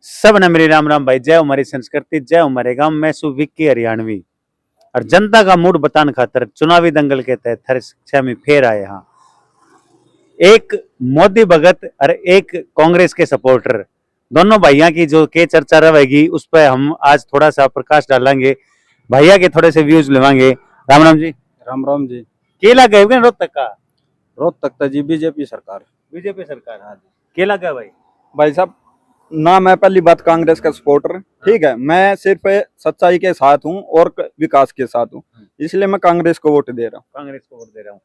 सब ने मेरी राम राम भाई। जय हमारी संस्कृति, जय हमारे गांव। मैं सु विक्की हरियाणवी और जनता का मूड बताने खातर चुनावी दंगल के तहत हर शिक्षा में फेर आए। यहाँ एक मोदी भगत और एक कांग्रेस के सपोर्टर, दोनों भैया की जो के चर्चा रहेगी उस पर हम आज थोड़ा सा प्रकाश डालेंगे। भैया के थोड़े से व्यूज लेवांगे। राम राम जी। राम राम जी। केला गए रोहतक का? रोहतक तक जी बीजेपी सरकार। बीजेपी सरकार। हाँ जी। केला गए भाई? भाई साहब ना, मैं पहली बात कांग्रेस का सपोर्टर, ठीक है, मैं सिर्फ सच्चाई के साथ हूँ और विकास के साथ हूँ, इसलिए मैं कांग्रेस को वोट दे रहा हूँ। कांग्रेस को वोट दे रहा हूँ।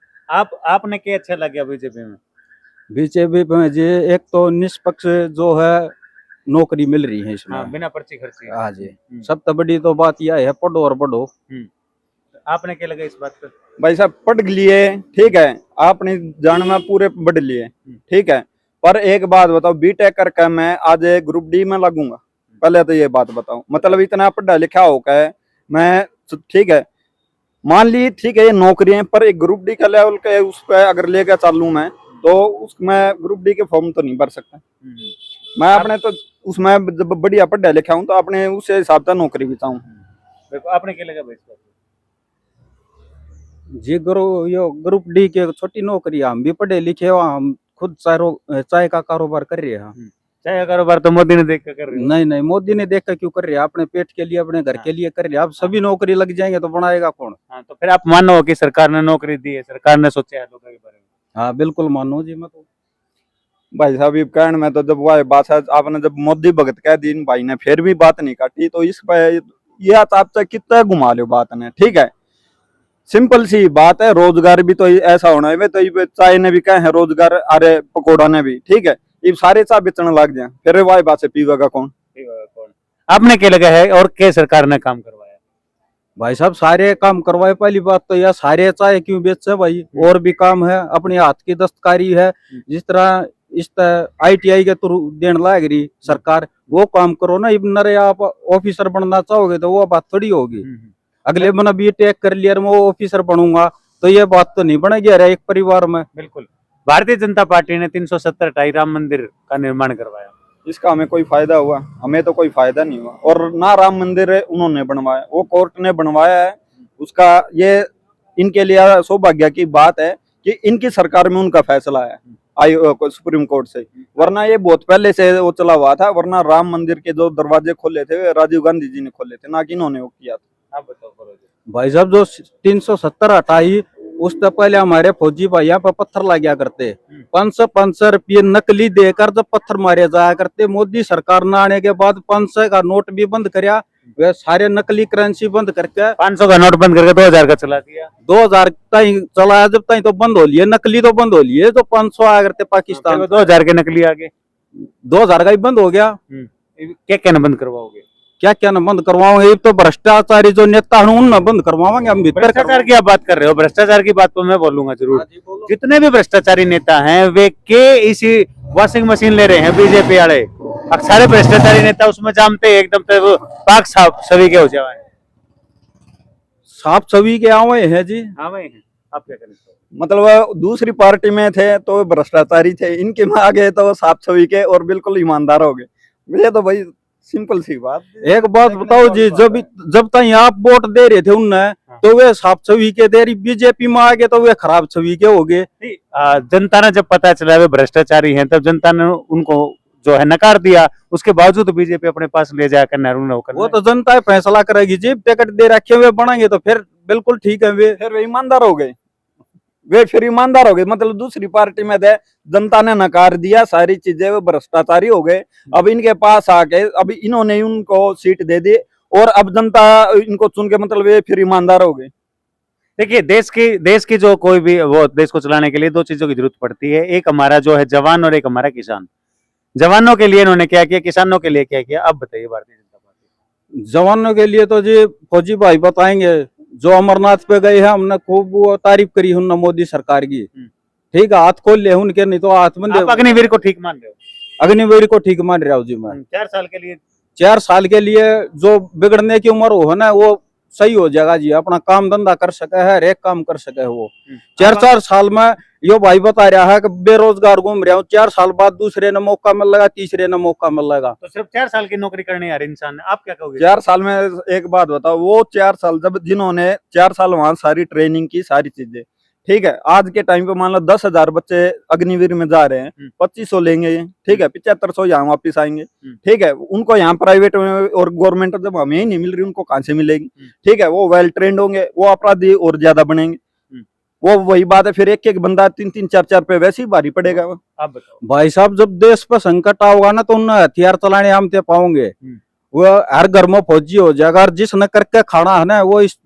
आपने क्या अच्छा लगा बीजेपी में? बीजेपी में जी एक तो निष्पक्ष जो है नौकरी मिल रही है इसमें। हाँ, बिना पर्ची खर्ची। हाँ जी। सबसे बड़ी तो बात यह है, पढ़ो और बढ़ो। आपने क्या लगा इस बात पर? भाई साहब पढ़ लिए, ठीक है, आपने जानना पूरे पढ़ लिए, ठीक है, पर एक बात बताओ, बीटेक करके मैं आज ग्रुप डी में लगूंगा? पहले तो ये बात बताओ, मतलब इतना पढ़ा लिखा होकर मैं, ठीक है, मान ली ठीक है ये नौकरियां, पर एक ग्रुप डी का लेवल के उस पर अगर लेकर चालू मैं, तो उसमें ग्रुप डी के फॉर्म तो नहीं भर सकता। मैं अपने तो उसमें जब बढ़िया पढ़ा लिखा हूँ तो अपने उस हिसाब से नौकरी भी चाहूँ। देखो आपने क्या लगा भाई? जी ग्रुप डी के छोटी नौकरी, हम भी पढ़े लिखे हो, हम खुद चाय का कारोबार कर रहे हैं। चाय का कारोबार तो मोदी ने देख कर रहे हो? नहीं, मोदी ने देख कर क्यों कर रहे हैं, अपने पेट के लिए, अपने घर के लिए कर रहे हैं। अब सभी नौकरी लग जाएंगे तो बनाएगा कौन? हाँ, तो फिर आप मानो कि सरकार ने नौकरी दी है, सरकार ने सोचा है लोगों के बारे में? हाँ बिल्कुल मानो जी। मैं तो भाई साहब ये कहने में तो जब वह बात है, आपने जब मोदी भगत कह दी भाई ने, फिर भी बात नहीं काटी, तो इस पर यह आप कितना घुमा लो बात ने, ठीक है, सिंपल सी बात है। रोजगार भी तो ऐसा होना है, तो चाय ने भी कहे हैं रोजगार, अरे पकौड़ा ने भी, ठीक है, ये सारे चाय बेचने लग जाए, फिर वही बात से पीवेगा कौन? आपने क्या लगा है और क्या सरकार ने काम करवाया? भाई साहब सारे काम करवाए। पहली बात तो यह सारे चाय क्यों बेचे भाई, और भी काम है, अपने हाथ की दस्तकारी है, जिस तरह इस ITI के थ्रू देने लग रही सरकार, वो काम करो ना। नरे आप ऑफिसर बनना चाहोगे तो वो बात थोड़ी होगी। अगले बना बीटेक कर लिया मैं ऑफिसर बनूंगा, तो ये बात तो नहीं बनेगी अरे एक परिवार में। बिल्कुल। भारतीय जनता पार्टी ने 370 हटाई, राम मंदिर का निर्माण करवाया, इसका हमें कोई फायदा हुआ? हमें तो कोई फायदा नहीं हुआ। और ना राम मंदिर उन्होंने बनवाया, वो कोर्ट ने बनवाया है। उसका ये इनके लिए सौभाग्य की बात है कि इनकी सरकार में उनका फैसला है सुप्रीम कोर्ट से, वरना ये बहुत पहले से वो चला हुआ था। वरना राम मंदिर के जो दरवाजे खोले थे राजीव गांधी जी ने खोले थे, ना कि इन्होंने वो किया था। आप बताओ भाई साहब जो 370 हटाई, उससे पहले हमारे फौजी भाइयों पर पत्थर लगा करते, 500 रुपये नकली देकर जब पत्थर मारे जाया करते। मोदी सरकार न आने के बाद 500 का नोट भी बंद करया, वे सारे नकली करेंसी बंद करके 500 का नोट बंद करके 2000 का चला दिया। 2000 तक चलाया, जब तक तो बंद हो लिए, नकली तो बंद हो लिए। तो 500 आया करते पाकिस्तान, 2000 के नकली आ गए, 2000 का ही बंद हो गया। क्या क्या बंद करवाओगे? क्या न बंद करवाओगे? तो भ्रष्टाचारी जो नेता हैं उन बंद करवाएंगे हम। भ्रष्टाचार की आप बात कर रहे हो, भ्रष्टाचार की बात तो मैं बोलूंगा जरूर। जितने भी भ्रष्टाचारी नेता हैं वे के इसी वॉशिंग मशीन ले रहे हैं बीजेपी वाले। सारे भ्रष्टाचारी नेता उसमें जमते एकदम तो पाक साफ सभी के हो जाए, साफ छवि के आवे हैं जी। हाँ भाई, आप क्या करें? मतलब दूसरी पार्टी में थे तो भ्रष्टाचारी थे, इनके में आ गए तो साफ छवि के और बिल्कुल ईमानदार हो गए। ये तो भाई सिंपल सी बात। एक बात बताओ जी, जब तक आप वोट दे रहे थे उनने, तो वे साफ छवि के दे रही, बीजेपी में आ गए तो वे खराब छवि के हो गए। जनता ने जब पता चला वे भ्रष्टाचारी हैं, तब जनता ने उनको जो है नकार दिया। उसके बावजूद बीजेपी अपने पास ले जाकर वो तो जनता फैसला करेगी जी। टिकट दे रखे हुए बढ़ेंगे तो फिर बिल्कुल ठीक है, वे ईमानदार हो गए, वे फिर ईमानदार हो गए। मतलब दूसरी पार्टी में थे, जनता ने नकार दिया सारी चीजें, वो भ्रष्टाचारी हो गए। अब इनके पास आके अब इन्होंने उनको सीट दे दी और अब जनता इनको चुन के, मतलब ये फिर ईमानदार हो गए। देखिए, देश की जो कोई भी वो देश को चलाने के लिए दो चीजों की जरूरत पड़ती है, एक हमारा जो है जवान और एक हमारा किसान। जवानों के लिए इन्होंने क्या किया, किसानों के लिए क्या किया, अब बताइए भारतीय जनता पार्टी। जवानों के लिए तो जी फौजी भाई बताएंगे, जो अमरनाथ पे गए हैं, हमने खूब वो तारीफ करी उन्होंने मोदी सरकार की, ठीक है, हाथ खोल ले उनके, नहीं तो हाथ बंद। अग्निवीर को ठीक मान रहे हो? अग्निवीर को ठीक मान रहा हूँ जी मैं। 4 साल के लिए, 4 साल के लिए जो बिगड़ने की उम्र हो ना, वो सही हो जाएगा जी, अपना काम धंधा कर सके है, हर एक काम कर सके है वो। 4-4 साल में यो भाई बता रहा है कि बेरोजगार घूम रहा हूँ, 4 साल बाद दूसरे ने मौका मिलेगा, तीसरे ने मौका मिलेगा। तो सिर्फ 4 साल की नौकरी करनी है हर इंसान ने, आप क्या कहोगे? 4 साल में एक बात बताओ, वो 4 साल जब जिन्होंने 4 साल वहां सारी ट्रेनिंग की, सारी चीजें, ठीक है, आज के टाइम पे मान लो 10,000 बच्चे अग्निवीर में जा रहे हैं, 2500 लेंगे, ठीक है, 7500 यहाँ वापिस आएंगे, ठीक है, उनको यहाँ प्राइवेट में और गवर्नमेंट जब हमें ही नहीं मिल रही, उनको कहाँ से मिलेगी, ठीक है, वो वेल ट्रेंड होंगे, वो अपराधी और ज्यादा बनेंगे। वो वही बात है, फिर एक एक बंदा 3-3 4-4 पे वैसे ही भारी पड़ेगा। आप बताओ भाई साहब, जब देश पर संकट आओगा ना, तो उन्हें हथियार चलाने हम ते पाओगे, वो हर घर में फौजी हो जाएगा। और जिसने करके खाना है ना, वो इस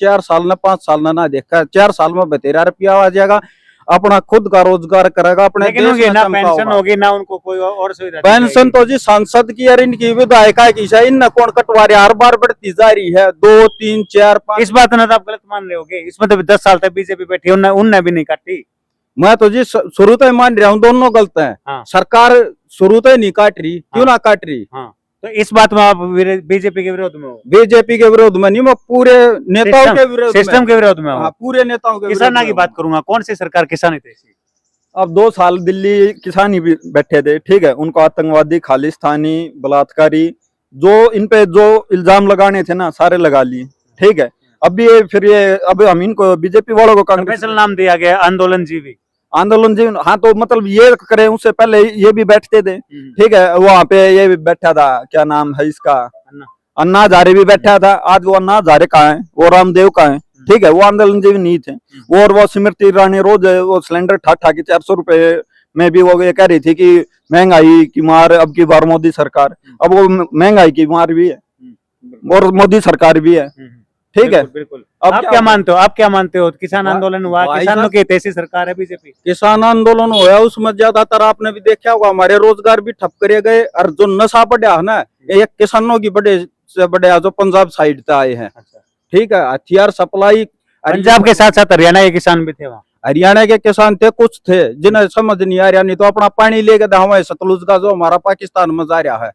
4 साल न 5 साल ना देखा, 4 साल में 32 रुपया आ जाएगा, अपना खुद का रोजगार करेगा, अपने लेकिन उनकी ना पेंशन होगी ना उनको कोई और सुविधा। पेंशन तो जी सांसद की और इनकी विधायिका की है, इन कौन कटवा रहे, हर बार बढ़ती जा रही है, 2, 3, 4, 5। इस बात ना तो आप गलत मान रहे होगे, इसमें तो 10 साल तक बीजेपी बैठी, उनने भी नहीं काटी। मैं तो जी शुरू तो मान रहा हूँ, दोनों गलत है। हाँ। सरकार शुरू तो नहीं काट रही, क्यों ना काट रही? हाँ। तो इस बात में आप बीजेपी के विरोध में हो? बीजेपी के विरोध में नहीं, मैं पूरे नेताओं के विरोध, सिस्टम के विरोध में हो। हाँ, पूरे नेताओं के। किसानों की बात करूंगा, कौन सी सरकार किसानी थी? अब 2 साल दिल्ली किसानी भी बैठे थे, ठीक है, उनको आतंकवादी, खालिस्तानी, बलात्कारी, जो इन पे जो इल्जाम लगाने थे ना, सारे लगा लिए, ठीक है। अब ये फिर ये अब हम इनको बीजेपी वालों को कांग्रेस नाम दिया गया आंदोलनजीवी। आंदोलनजीवी, हाँ, तो मतलब ये करें, उससे पहले ये भी बैठते थे, ठीक है, वहां पे ये भी बैठा था, क्या नाम है इसका, अन्ना हजारे भी बैठा था। आज वो अन्ना हजारे कहाँ है, वो रामदेव कहाँ है, ठीक है, वो आंदोलनजीवी नहीं थे। और वो स्मृति ईरानी रोज वो सिलेंडर ठा के 400 रुपए में भी वो ये कह रही थी कि महंगाई की मार अब की बार मोदी सरकार, अब वो महंगाई की मार भी है और मोदी सरकार भी है, ठीक है। बिल्कुल। अब आप क्या मानते हो? आप क्या मानते हो? किसान आंदोलन हुआ, किसानों की ऐसी सरकार है बीजेपी। किसान आंदोलन हुआ, उसमें ज्यादातर आपने भी देखा होगा, हमारे रोजगार भी ठप करे गए, और जो नशा बढ़ा है ना, ये किसानों की बड़े से बड़े जो पंजाब साइड से आए हैं, ठीक है, हथियार सप्लाई। पंजाब के साथ साथ हरियाणा के किसान भी थे वहाँ। हरियाणा के किसान थे, कुछ थे जिन्हें समझ नहीं आ रहा, नहीं तो अपना पानी लेके हमारे सतलुज का जो हमारा पाकिस्तान में जा रहा है,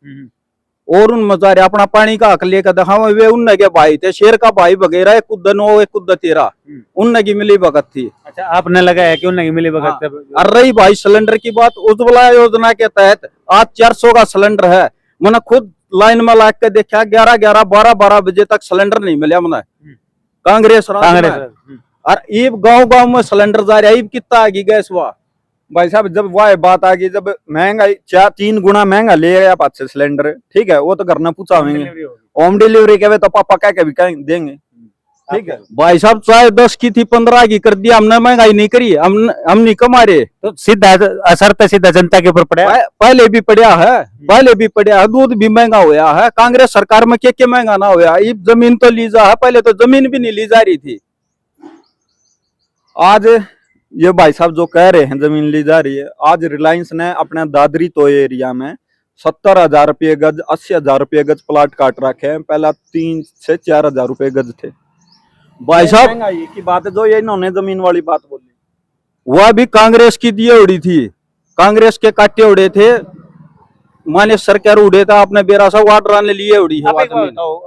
और उन मजा रहा अपना पानी का हक लेकर दिखाओ, वे उनने के भाई थे, शेर का भाई वगैरह, एक कुद्दन हो, एक कुद्द तेरा, उनने की मिली भगत थी। अच्छा, आपने लगाया कि उनने की मिली भगत। और रही भाई सिलेंडर की बात, उज्ज्वला योजना के तहत आज 400 का सिलेंडर है। मैंने खुद लाइन में लाग के देखा, 11-11, 12-12 बजे तक सिलेंडर नहीं मिला मैंने, कांग्रेस। और ईब गाँव में सिलेंडर जा रहा है, कितना आगे गैस हुआ भाई साहब। जब वह बात आ गई, जब महंगाई 3 गुना महंगा ले गया पाँच से सिलेंडर, ठीक है, वो तो घर ना पूछा होंगे, होम डिलीवरी के तो पापा कह के भी देंगे, ठीक है। भाई साहब, चाहे 10 की थी 15 की कर दिया हमने, महंगाई नहीं करी, हम नहीं कमा रहे, तो सीधा असर तो सीधा जनता के ऊपर पड़ा। पहले भी पड़ा है, दूध भी महंगा हुआ है, कांग्रेस सरकार में क्या महंगा ना हुआ। जमीन तो ली जा है, पहले तो जमीन भी नहीं ली जा रही थी। आज ये भाई साहब जो कह रहे हैं जमीन ली जा रही है, आज रिलायंस ने अपने दादरी तो एरिया में 70,000 रुपये गज, 80,000 रुपये गज प्लाट काट रखे हैं। पहला 3 से 4,000 रुपये गज थे। भाई साहब, महंगाई की बात है जो ये इन्होंने जमीन वाली बात बोली, वह भी कांग्रेस की दिए उड़ी थी, कांग्रेस के काटे उड़े थे, मान्य सरकार उड़े था, अपने बेरा सा वाटर ने लिए उड़ी है।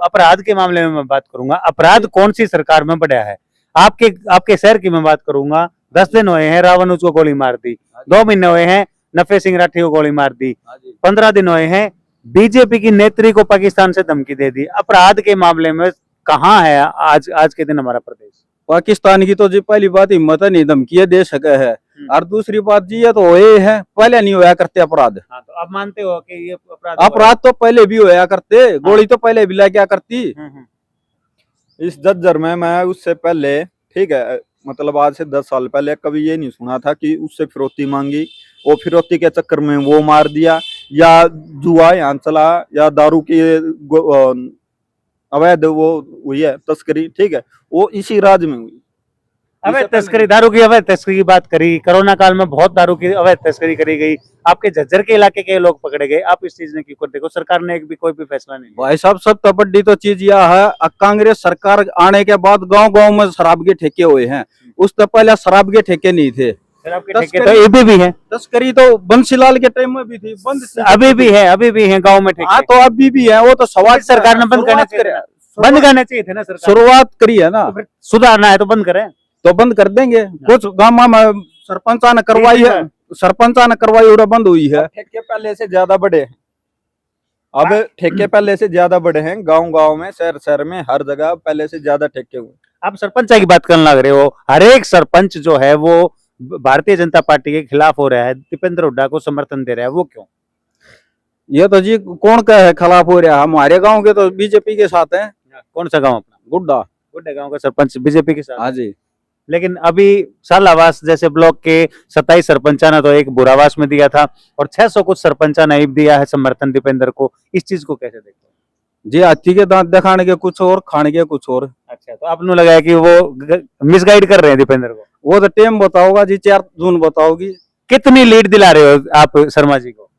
अपराध के मामले में मैं बात करूंगा, अपराध कौन सी सरकार में बढ़ा है? आपके शहर की मैं बात करूंगा, 10 दिन हुए हैं रावण उसको गोली मार दी, 2 महीने हुए हैं नफे सिंह राठी को गोली मार दी, 15 दिन हुए हैं बीजेपी की नेत्री को पाकिस्तान से धमकी दे दी। अपराध के मामले में कहाँ है आज के दिन हमारा प्रदेश? पाकिस्तान की तो जी पहली बात हिम्मत नहीं धमकी दे सके है, और दूसरी बात जी ये तो हुए है, पहले नहीं होया करते अपराध। हाँ, तो आप मानते हो कि ये अपराध तो पहले भी होया करते, गोली तो पहले भी लगा करती। इस जज्जर में मैं उससे पहले, ठीक है, मतलब आज से 10 साल पहले कभी ये नहीं सुना था कि उससे फिरौती मांगी, वो फिरौती के चक्कर में वो मार दिया, या जुआ यहाँ चला, या दारू की अवैध वो हुई है तस्करी, ठीक है, वो इसी राज्य में हुई। अवैध तस्करी, दारू की अवैध तस्करी की बात करी, कोरोना काल में बहुत दारू की अवैध तस्करी करी गई, आपके झज्जर के इलाके के लोग पकड़े गए, आप इस चीज ने क्यों करते? सरकार ने कोई भी फैसला नहीं। भाई साहब, सबसे बड़ी तो चीज यह है, कांग्रेस सरकार आने के बाद गांव-गांव में शराब के ठेके हुए हैं, उससे पहले शराब के ठेके नहीं थे। तो ये भी है, तस्करी तो बंसीलाल के टाइम में भी थी, बंद अभी भी है गाँव में ठेके। हाँ, तो अभी भी है, वो तो सवाल सरकार ने बंद करना चाहिए। बंद करने चाहिए थे ना सरकार। शुरुआत करी है ना, तो फिर सुधारना है तो बंद करें। तो बंद कर देंगे। कुछ गाँव में सरपंचा ने करवाई है, सरपंचा ने करवाई और बंद हुई है। ठेके पहले से ज्यादा बड़े हैं, अब ठेके पहले से ज्यादा बड़े हैं, गांव गांव में, शहर शहर में, हर जगह पहले से ज्यादा ठेके हुए। आप सरपंच की बात करने लग रहे हो। हर एक सरपंच जो है वो भारतीय जनता पार्टी के खिलाफ हो रहा है, दीपेंद्र हुड्डा को समर्थन दे रहा है, वो क्यों? ये तो जी कौन का है खिलाफ हो रहा है? हमारे गांव के तो बीजेपी के साथ है। कौन सा गांव अपना? गुड्डा। गुड्डे गांव का सरपंच बीजेपी के साथ। हाँ जी। लेकिन अभी सालावास जैसे ब्लॉक के 27 सरपंचा ने तो एक बुरावास में दिया था और 600 कुछ सरपंचा ने दिया है समर्थन दीपेंद्र को। इस चीज को कैसे देखते हो? जी हाथी के दांत दिखाने के कुछ और, खाने के कुछ और। अच्छा, तो आपने लगा कि वो मिसगाइड कर रहे हैं दीपेंद्र को? वो तो टेम बताओगा जी, 4 जून बताओगी। कितनी लीड दिला रहे हो आप शर्मा जी को?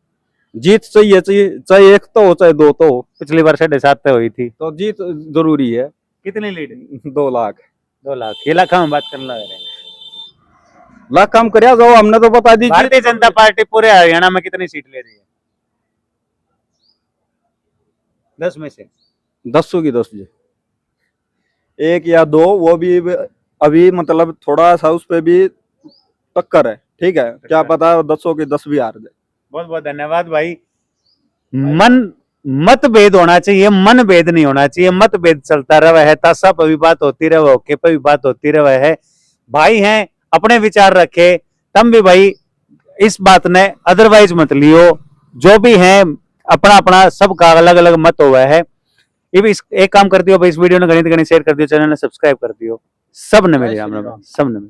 जीत चाहिए, चाहे 1 तो हो चाहे 2 तो हो। पिछली बार 7.5 हुई थी, तो जीत जरूरी है। कितनी लीड? 2 लाख। 2 लाख। ये लाखों में बात करने लग रहे हैं। लाख कम कर जाओ, हमने तो बता दी। भारतीय जनता पार्टी पूरे हरियाणा में कितनी सीट ले रही है? 10 में से 10 की 10 जी। 1 या 2, वो भी अभी मतलब थोड़ा सा उस पे भी टक्कर है, ठीक है, क्या पता 10 की 10 भी हार जाए। बहुत बहुत धन्यवाद भाई। मतभेद होना चाहिए, मनभेद नहीं होना चाहिए। मतभेद चलता रहा है, तासा पर भी बात होती रहे, ओके पर भी बात होती रहे है। भाई हैं, अपने विचार रखे, तम भी भाई इस बात ने अदरवाइज मत लियो। जो भी है अपना अपना सबका अलग अलग मत हुआ है। ये भी एक काम कर दियो भाई, इस वीडियो ने घनी शेयर कर दियो, चैनल ने सब्सक्राइब कर दियो। सब ने मेरे राम राम, सब ने।